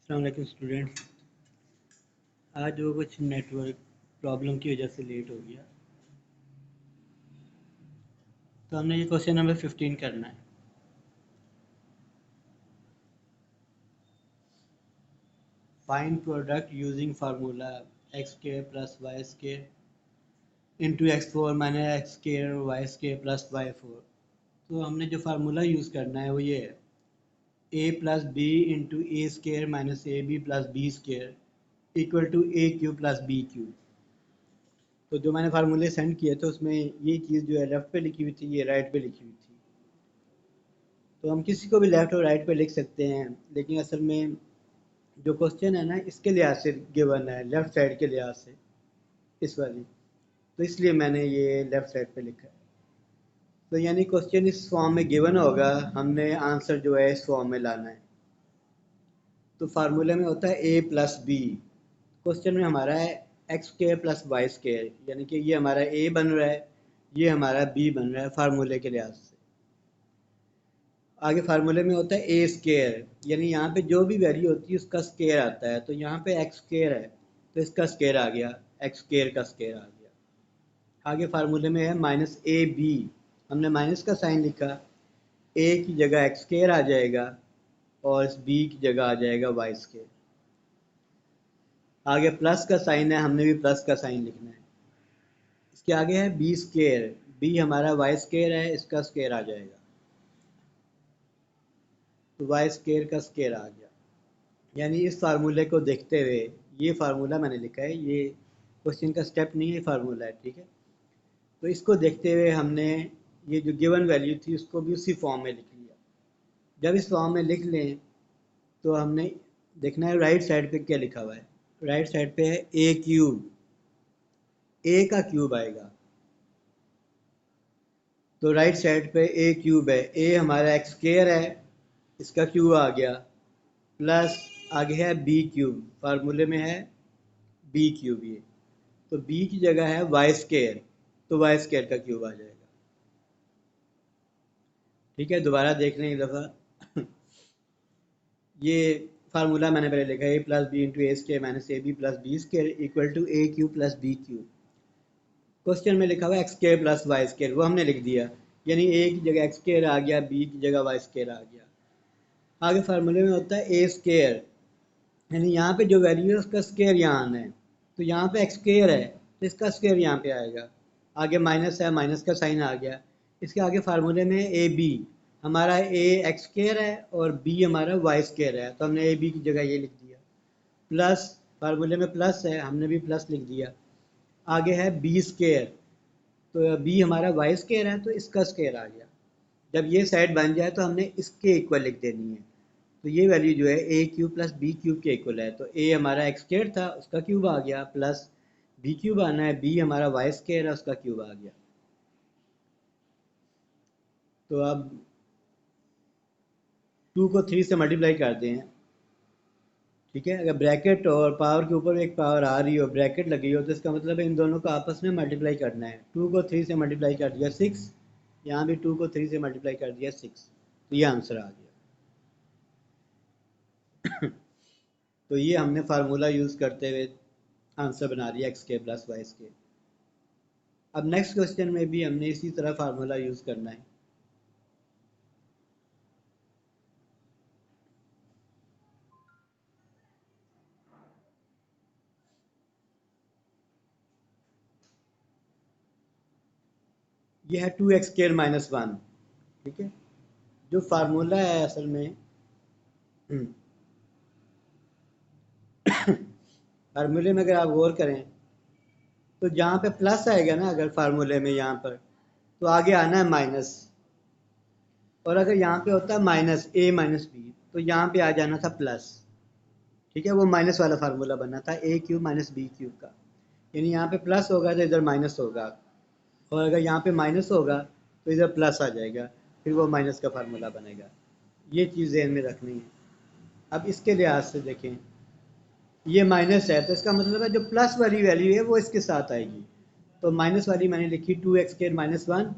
अस्सलाम वालेकुम स्टूडेंट्स। आज वो कुछ नेटवर्क प्रॉब्लम की वजह से लेट हो गया, तो हमने ये क्वेश्चन नंबर 15 करना है। Find product using formula x square plus y square into x four minus x square y square plus y four. तो हमने जो फार्मूला यूज़ करना है वो ये है, ए plus B into A square minus A B plus B square equal to A cube plus B cube. तो जो मैंने फार्मूले सेंड किए थे उसमें ये चीज़ जो है लेफ़्ट पे लिखी हुई थी, ये राइट पे लिखी हुई थी। तो हम किसी को भी लेफ़्ट और राइट पे लिख सकते हैं, लेकिन असल में जो क्वेश्चन है ना इसके लिहाज से गिवन है, लेफ़्ट साइड के लिहाज से इस वाली, तो इसलिए मैंने ये लेफ़्ट साइड पे लिखा है। तो यानी क्वेश्चन इस फॉर्म में गिवन होगा, हमने आंसर जो है इस फॉर्म में लाना है। तो फार्मूले में होता है ए प्लस बी, क्वेश्चन में हमारा है x square plus y square, यानी कि ये हमारा ए बन रहा है, ये हमारा बी बन रहा है फार्मूले के लिहाज से। आगे फार्मूले में होता है ए स्क्वायर, यानी यहाँ पे जो भी वैल्यू होती है उसका स्क्वायर आता है। तो यहाँ पे एक्स स्क्वायर है तो इसका स्क्वायर आ गया, एक्स स्क्वायर का स्क्वायर आ गया। आगे फार्मूले में है माइनस ए बी, हमने माइनस का साइन लिखा, ए की जगह एक्स स्क्वायर आ जाएगा और इस बी की जगह आ जाएगा वाई स्क्वायर। आगे प्लस का साइन है, हमने भी प्लस का साइन लिखना है। इसके आगे है बी स्क्वायर, बी हमारा वाई स्क्वायर है, इसका स्क्वायर आ जाएगा, तो वाई स्क्वायर का स्क्वायर आ गया। यानी इस फार्मूले को देखते हुए, ये फार्मूला मैंने लिखा है, ये क्वेश्चन का स्टेप नहीं है, फार्मूला है, ठीक है। तो इसको देखते हुए हमने ये जो गिवन वैल्यू थी उसको भी उसी फॉर्म में लिख लिया। जब इस फॉर्म में लिख लें तो हमने देखना है राइट साइड पे क्या लिखा हुआ है। राइट साइड पे है ए क्यूब, ए का क्यूब आएगा, तो राइट साइड पे ए क्यूब है, ए हमारा एक्स स्क्वायर है, इसका क्यूब आ गया, प्लस आगे है बी क्यूब, फार्मूले में है बी क्यूब ये, तो बी की जगह है वाई स्क्वायर, तो वाई स्क्वायर का क्यूब आ जाएगा। ठीक है, दोबारा देख लें एक दफ़ा। ये फार्मूला मैंने पहले लिखा है, ए plus B into A square minus A B plus B square equal to a cube plus b cube. Question में लिखा हुआ है x square plus y square, वो हमने लिख दिया, यानी ए की जगह एक्स स्क्वायर आ गया, बी की जगह वाई स्क्वायर आ गया। आगे फार्मूले में होता है ए स्क्वायर, यानी यहाँ पे जो वैल्यू है उसका स्क्वायर यहाँ आना है, तो यहाँ पे एक्स स्क्वायर है तो इसका स्क्वायर यहाँ पे आएगा। आगे माइनस है, माइनस का साइन आ गया। इसके आगे फार्मूले में ए बी, हमारा ए एक्स स्क्वायर है और बी हमारा वाई स्क्वायर है, तो हमने ए बी की जगह ये लिख दिया, प्लस फार्मूले में प्लस है, हमने भी प्लस लिख दिया। आगे है बी स्क्वायर, तो बी हमारा वाई स्क्वायर है तो इसका स्क्वायर आ गया। जब ये साइड बन जाए तो हमने इसके इक्वल लिख देनी है, तो ये वैल्यू जो है a cube plus b cube के इक्वल है, तो ए हमारा एक्स स्क्वायर था उसका क्यूब आ गया, प्लस बी क्यूब आना है, बी हमारा वाई स्क्वायर है उसका क्यूब आ गया। तो अब 2 को 3 से मल्टीप्लाई कर दें, ठीक है। अगर ब्रैकेट और पावर के ऊपर एक पावर आ रही हो, ब्रैकेट लगी हो, तो इसका मतलब है इन दोनों को आपस में मल्टीप्लाई करना है। 2 को 3 से मल्टीप्लाई कर दिया 6, यहाँ भी 2 को 3 से मल्टीप्लाई कर दिया 6, तो ये आंसर आ गया। तो ये हमने फार्मूला यूज़ करते हुए आंसर बना दिया एक्स के प्लस वाई के। अब नेक्स्ट क्वेश्चन में भी हमने इसी तरह फार्मूला यूज़ करना है। ये है 2x² - 1, ठीक है। जो फार्मूला है असल में फार्मूले में अगर आप गौर करें तो जहाँ पे प्लस आएगा ना, अगर फार्मूले में यहाँ पर, तो आगे आना है माइनस, और अगर यहाँ पे होता है माइनस ए माइनस बी तो यहाँ पे आ जाना था प्लस, ठीक है। वो माइनस वाला फार्मूला बनना था ए क्यूब माइनस बी क्यूब का, यानी यहाँ पे प्लस होगा तो इधर माइनस होगा, और अगर यहाँ पे माइनस होगा तो इधर प्लस आ जाएगा, फिर वो माइनस का फार्मूला बनेगा। ये चीज़ ध्यान में रखनी है। अब इसके लिहाज से देखें, ये माइनस है तो इसका मतलब है जो प्लस वाली वैल्यू है वो इसके साथ आएगी, तो माइनस वाली मैंने लिखी 2x² - 1,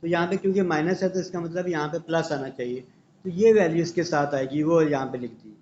तो यहाँ पे क्योंकि माइनस है तो इसका मतलब यहाँ पे प्लस आना चाहिए, तो ये वैल्यू इसके साथ आएगी, वो यहाँ पे लिख दी।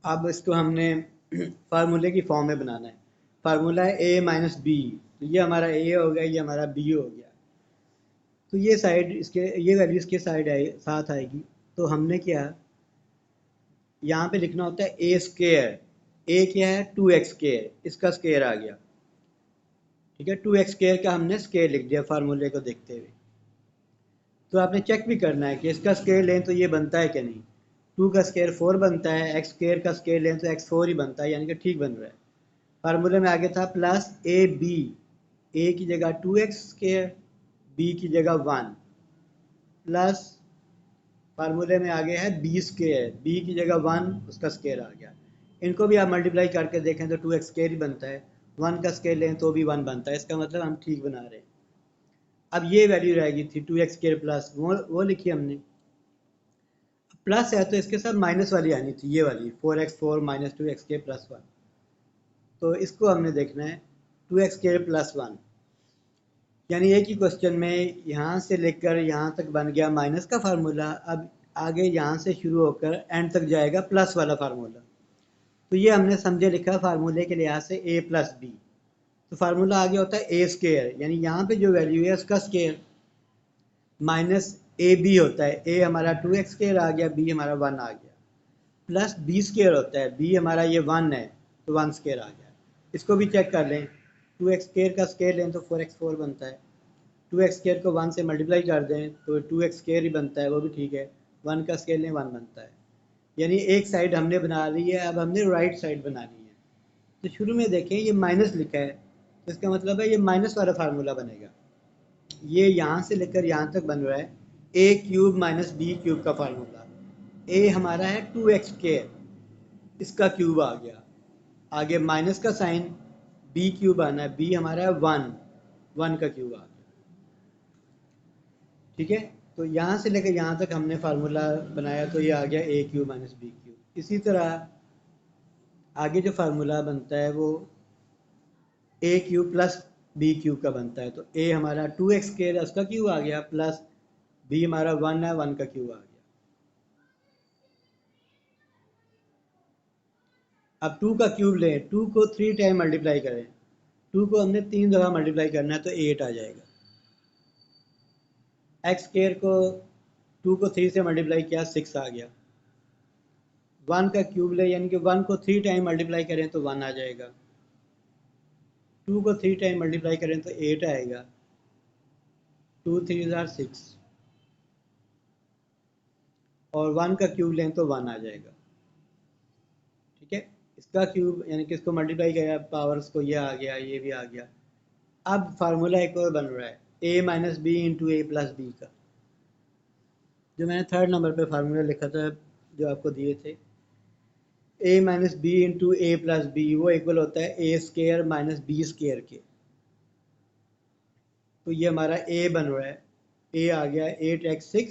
अब इसको हमने फार्मूले की फॉर्म में बनाना है। फार्मूला है ए माइनस बी, तो ये हमारा ए हो गया, ये हमारा बी हो गया। तो ये साइड इसके, ये वैल्यू इसके साइड आए साथ आएगी। तो हमने क्या यहाँ पे लिखना होता है ए स्केयर। ए क्या है, 2x स्केयर, इसका स्केयर आ गया। ठीक है, 2x स्केयर का हमने स्केयर लिख दिया फार्मूले को देखते हुए। तो आपने चेक भी करना है कि इसका स्केयर लें तो ये बनता है कि नहीं। 2 का स्केयर 4 बनता है, x स्केयर का स्केयर लें तो x 4 ही बनता है, यानी कि ठीक बन रहा है। फार्मूले में आगे था प्लस ए बी, ए की जगह 2x स्केयर, बी की जगह 1, प्लस फार्मूले में आगे है बी स्केयर, बी की जगह 1, उसका स्केयर आ गया। इनको भी आप मल्टीप्लाई करके देखें तो 2x स्केयर ही बनता है, 1 का स्केयर लें तो भी 1 बनता है, इसका मतलब हम ठीक बना रहे हैं। अब ये वैल्यू रहेगी थी 2x स्केयर प्लस, वो लिखी हमने। प्लस है तो इसके साथ माइनस वाली आनी थी, ये वाली 4x4 minus 2x square plus 1। तो इसको हमने देखना है 2x स्केयर प्लस 1, यानी एक ही क्वेश्चन में यहाँ से लेकर यहाँ तक बन गया माइनस का फार्मूला। अब आगे यहाँ से शुरू होकर एंड तक जाएगा प्लस वाला फार्मूला। तो ये हमने समझे लिखा फार्मूले के लिहाज से a प्लस बी। तो फार्मूला आगे होता है ए स्केयर, यानी यहाँ पे जो वैल्यू है उसका स्केयर, माइनस ए बी होता है, ए हमारा 2x स्केयर आ गया, बी हमारा 1 आ गया, प्लस बी स्केयर होता है, बी हमारा ये 1 है तो 1 स्केयर आ गया। इसको भी चेक कर लें, 2x स्केयर का स्केयर लें तो 4x4 बनता है, 2x स्केयर को 1 से मल्टीप्लाई कर दें तो 2x स्केयर ही बनता है, वो भी ठीक है। 1 का स्केयर लें 1 बनता है। यानी एक साइड हमने बना ली है, अब हमने राइट साइड बनानी है। तो शुरू में देखें ये माइनस लिखा है, तो इसका मतलब है ये माइनस वाला फार्मूला बनेगा। ये यहाँ से लेकर यहाँ तक बन रहा है a cube minus b cube का फार्मूला। ए हमारा है 2x स्केयर, इसका क्यूब आ गया, आगे माइनस का साइन, बी क्यूब आना है, बी हमारा है 1, 1 का क्यूब आ गया। ठीक है, तो यहाँ से लेकर यहाँ तक हमने फार्मूला बनाया, तो ये आ गया ए क्यूब माइनस बी क्यूब। इसी तरह आगे जो फार्मूला बनता है वो ए क्यूब प्लस बी क्यूब का बनता है। तो ए हमारा 2x स्केयर है, उसका क्यूब आ गया, प्लस बी हमारा 1 है, 1 का क्यूब आ गया। अब 2 का क्यूब लें, 2 को 3 टाइम मल्टीप्लाई करें, 2 को हमने 3 दफ़ा मल्टीप्लाई करना है तो 8 आ जाएगा। एक्स स्केयर को 2 को 3 से मल्टीप्लाई किया, 6 आ गया। 1 का क्यूब ले, यानी कि 1 को 3 टाइम मल्टीप्लाई करें तो 1 आ जाएगा। 2 को 3 टाइम मल्टीप्लाई करें तो 8 आएगा। 2 3 ज़ार 6, और 1 का क्यूब लें तो 1 आ जाएगा। ठीक है, इसका क्यूब यानी कि इसको मल्टीप्लाई किया, पावर्स को ये आ गया, ये भी आ गया। अब फार्मूला एक और बन रहा है ए माइनस बी इंटू ए प्लस बी का, जो मैंने 3rd नंबर पे फार्मूला लिखा था, जो आपको दिए थे। ए माइनस बी इंटू ए प्लस बी, वो इक्वल होता है a square minus b square के। तो ये हमारा ए बन रहा है, ए आ गया 8x6,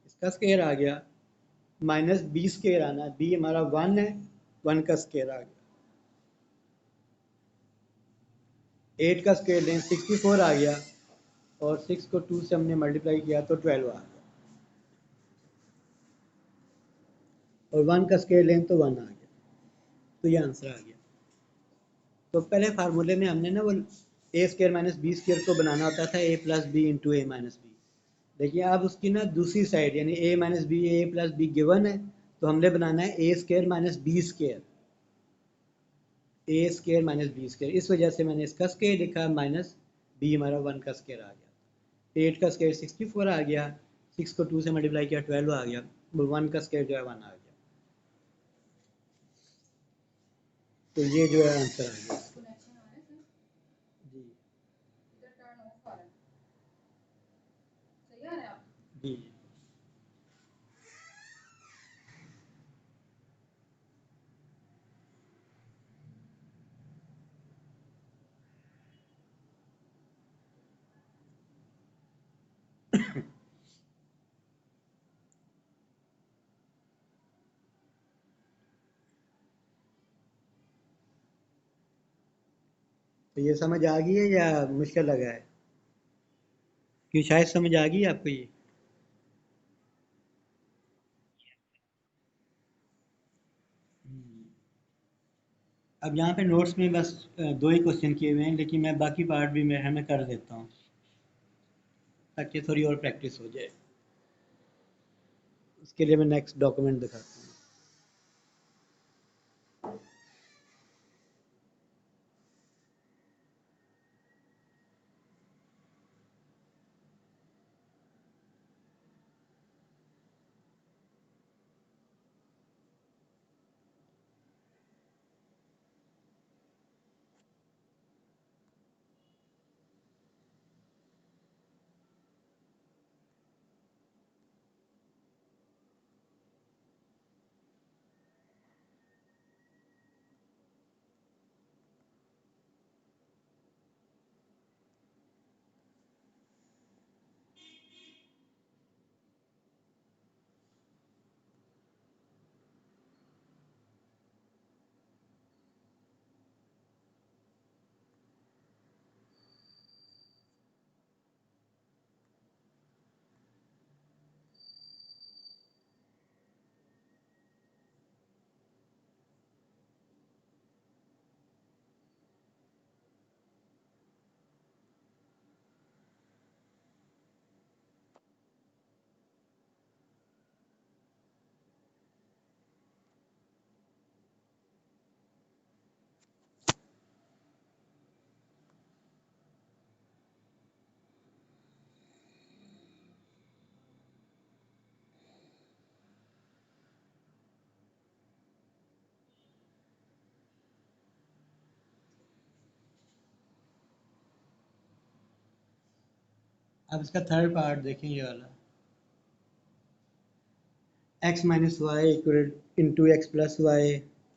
इसका स्केयर आ गया, माइनस बी स्केयर आना, बी हमारा 1 है, 1 का स्केयर आ गया। 8 का स्केयर लें 64 आ गया, और 6 को 2 से हमने मल्टीप्लाई किया तो 12 आ गया, और 1 का स्केयर लें तो 1 आ गया। तो ये आंसर आ गया। तो पहले फार्मूले में हमने ना वो a square minus b square को बनाना होता था a plus B into a minus b. देखिए अब उसकी ना दूसरी साइड, यानी a minus b, a plus b given है, तो हमने बनाना है a square minus b square, a square minus b square. इस वजह से मैंने इसका स्केयर लिखा, माइनस बी हमारा 1 का स्केयर आ गया। 8 का स्केयर 64 आ गया, 6 को 2 से मल्टीप्लाई किया 12 आ गया, 1 का स्केयर जो है 1 आ गया। तो ये जो है आंसर आ गया जी। जी तो ये समझ आ गई है या मुश्किल लगा है? कि शायद समझ आ गई आपको ये? अब यहाँ पे नोट्स में बस दो ही क्वेश्चन किए हुए हैं, लेकिन मैं बाकी पार्ट भी मैं कर देता हूँ ताकि थोड़ी और प्रैक्टिस हो जाए। उसके लिए मैं नेक्स्ट डॉक्यूमेंट दिखाता हूँ। अब इसका थर्ड पार्ट देखें, ये वाला x minus y equal into x plus y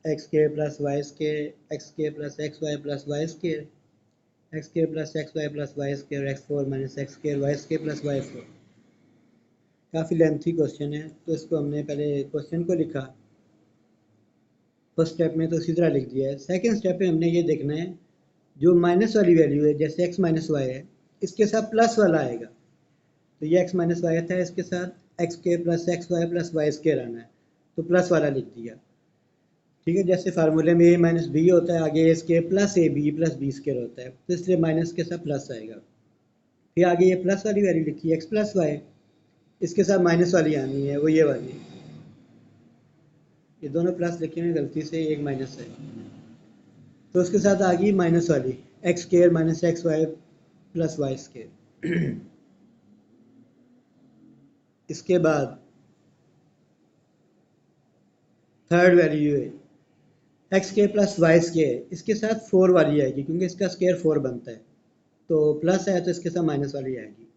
x के प्लस वाई स्केयर एक्स के plus x y plus y square x के plus x y plus y square x four minus x square y square plus y four. काफ़ी lengthy question है, तो इसको हमने पहले question को लिखा फर्स्ट स्टेप में, तो इसी तरह लिख दिया है। सेकंड स्टेप में हमने ये देखना है जो माइनस वाली वैल्यू है, जैसे x माइनस वाई है, इसके साथ प्लस वाला आएगा, तो ये x माइनस वाई था, इसके साथ एक्स के plus x y plus y square आना है, तो प्लस वाला लिख दिया। ठीक है, जैसे फार्मूले में a माइनस बी होता है, आगे a square plus a B plus b square होता है, तो इसलिए माइनस के साथ प्लस आएगा। फिर आगे ये प्लस वाली वैल्यू लिखी है एक्स प्लस वाई, इसके साथ माइनस वाली आनी है, वो ये वाली। ये दोनों प्लस लिखे हैं गलती से, एक माइनस है, तो उसके साथ आ गई माइनस वाली x square minus x y plus y square. इसके बाद थर्ड वैल्यू है एक्स के प्लस वाई स्केयर, इसके साथ फोर वाली आएगी क्योंकि इसका स्केयर फोर बनता है, तो प्लस है तो इसके साथ माइनस वाली आएगी।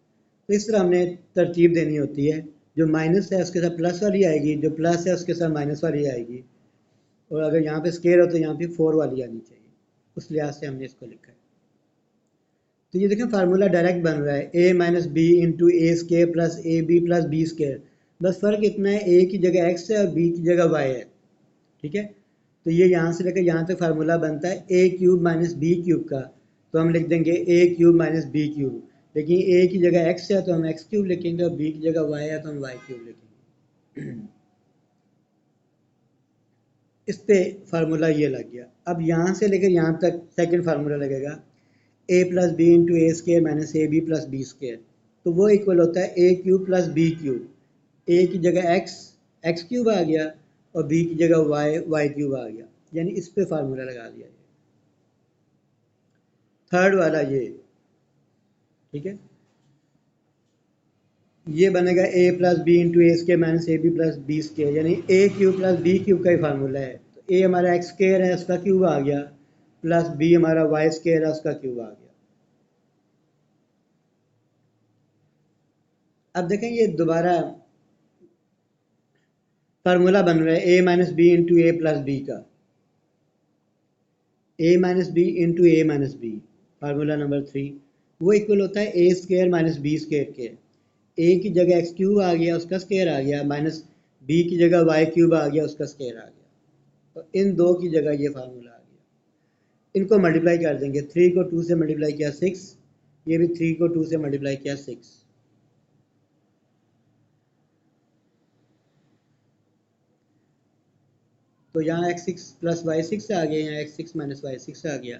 तो इस तरह हमने तरतीब देनी होती है, जो माइनस है उसके साथ प्लस वाली आएगी, जो प्लस है उसके साथ माइनस वाली आएगी, और अगर यहाँ पे स्केयर हो तो यहाँ पे फोर वाली आनी चाहिए। उस लिहाज से हमने इसको लिखा है। तो ये देखें फार्मूला डायरेक्ट बन रहा है a minus b into a square plus a B plus b square. बस फ़र्क इतना है, a की जगह x है और b की जगह y है। ठीक है, तो ये यहाँ से लेकर यहाँ तक फार्मूला बनता है a cube minus b cube का, तो हम लिख देंगे ए क्यूब माइनस बी क्यूब। लेकिन a की जगह x है तो हम x क्यूब लिखेंगे, और b की जगह y है तो हम y क्यूब लिखेंगे। इस पे फार्मूला ये लग गया। अब यहाँ से लेकर यहाँ तक सेकंड फार्मूला लगेगा a plus B into a square minus A B plus b square, तो वो इक्वल होता है a cube plus b cube. A की जगह एक्स क्यूब आ गया, और बी की जगह वाई क्यूब आ गया, यानी इस पे फार्मूला लगा दिया। थर्ड वाला ये, ठीक है, ये बनेगा a plus B into a square minus A B plus b square, यानी a cube plus b cube का ही फार्मूला है। तो ए हमारा एक्स स्केयर है, उसका क्यूब आ गया, प्लस बी हमारा वाई स्केयर है, उसका क्यूब आ गया। अब देखें ये दोबारा फार्मूला बन रहा है ए माइनस बी इंटू ए प्लस बी का, ए minus b into a minus B, formula number 3, वो इक्वल होता है a square minus b square के। ए की जगह एक्स क्यूब आ गया, उसका स्केयर आ गया, माइनस बी की जगह वाई क्यूब आ गया, उसका स्केयर आ गया। तो इन दो की जगह ये फार्मूला आ गया। इनको मल्टीप्लाई कर देंगे, 3 को 2 से मल्टीप्लाई किया 6, ये भी 3 को 2 से मल्टीप्लाई किया 6। तो यहाँ x6 प्लस y6 आ गया, यहाँ x6 माइनस y6 आ गया।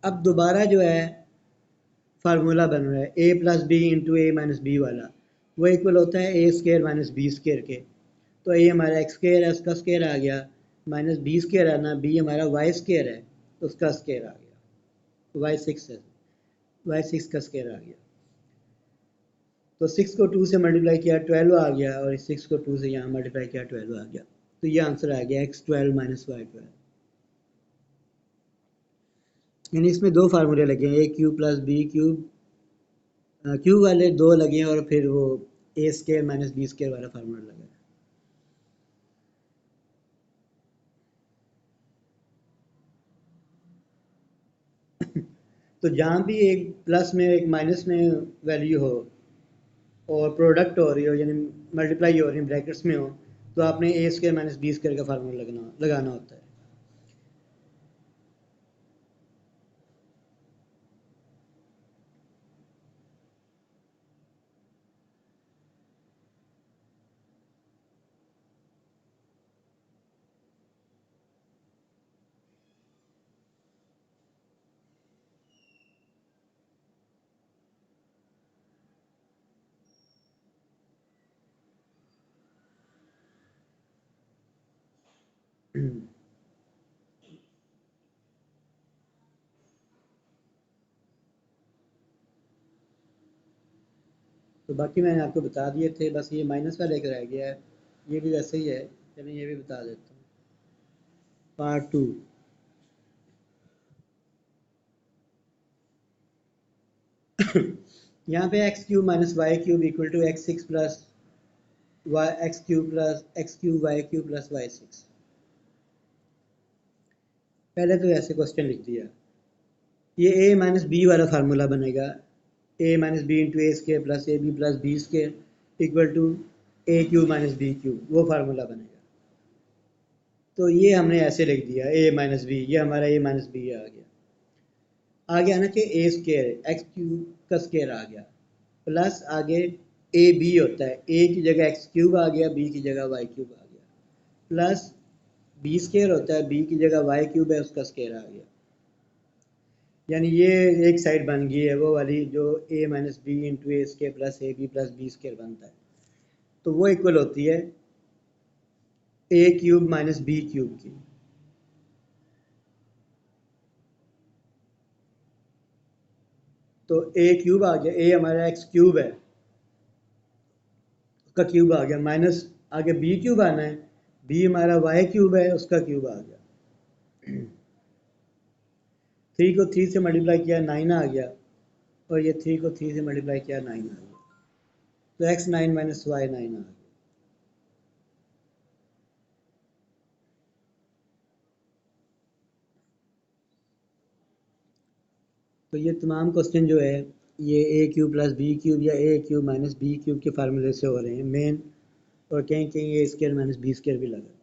अब दोबारा जो है फार्मूला बन रहा है a plus B into a minus b वाला, वो इक्वल होता है a square minus b square के। तो ये हमारा एक्स स्केयर है, उसका स्केयर आ गया, माइनस बी स्केयर है ना, बी हमारा वाई स्केयर है, उसका स्केयर आ गया, y6 है, y6 का स्केयर आ गया। तो 6 को 2 से मल्टीप्लाई किया 12 आ गया, और 6 को 2 से यहाँ मल्टीप्लाई किया 12 आ गया। तो ये आंसर आ गया x12 माइनस y12। यानी इसमें दो फार्मूले लगे हैं, a cube plus b cube, cube वाले दो लगे हैं, और फिर वो a square minus b square वाला फार्मूला लगा है। तो जहाँ भी एक प्लस में एक माइनस में वैल्यू हो और प्रोडक्ट हो रही हो, यानी मल्टीप्लाई हो रही है ब्रैकेट्स में हो, तो आपने ए स्केयर माइनस बी स्केयर का फार्मूला लगाना होता है। तो बाकी मैंने आपको बता दिए थे, बस ये माइनस वाले का रह गया है, ये भी वैसे ही है, चलिए ये भी बता देता हूँ। पार्ट 2, यहाँ पे x cube minus y cube equal to x6 plus y x cube y cube plus y6। पहले तो ऐसे क्वेश्चन लिख दिया, ये a माइनस बी वाला फार्मूला बनेगा, a minus b into a square plus a B plus b square equal to a cube minus b cube, वो formula बनेगा। तो ये हमने ऐसे लिख दिया a माइनस बी, ये हमारा a माइनस बी आ गया। आगे आना चाहिए ए स्केयर, एक्स क्यूब का स्केयर आ गया, प्लस आगे ए बी होता है, ए की जगह एक्स क्यूब आ गया, बी की जगह वाई क्यूब आ गया, प्लस बी स्केयर होता है, बी की जगह वाई क्यूब है, उसका स्केयर आ गया। यानी ये एक साइड बन गई है वो वाली जो ए minus b into a square plus b square बनता है, तो वो इक्वल होती है a cube minus b cube की। तो ए क्यूब आ गया, ए हमारा एक्स क्यूब है, उसका क्यूब आ गया, माइनस आगे बी क्यूब आना है, बी हमारा वाई क्यूब है, उसका क्यूब आ गया। 3 को 3 से मल्टीप्लाई किया 9 आ गया, और ये 3 को 3 से मल्टीप्लाई किया 9 आ गया, तो x9 माइनस y9 आ गया। तो ये तमाम क्वेश्चन जो है ये ए क्यूब प्लस बी क्यूब या ए क्यूब माइनस बी क्यूब के फार्मूले से हो रहे हैं मेन, और कहीं कहीं ए स्केयर माइनस बी स्केयर भी लगा।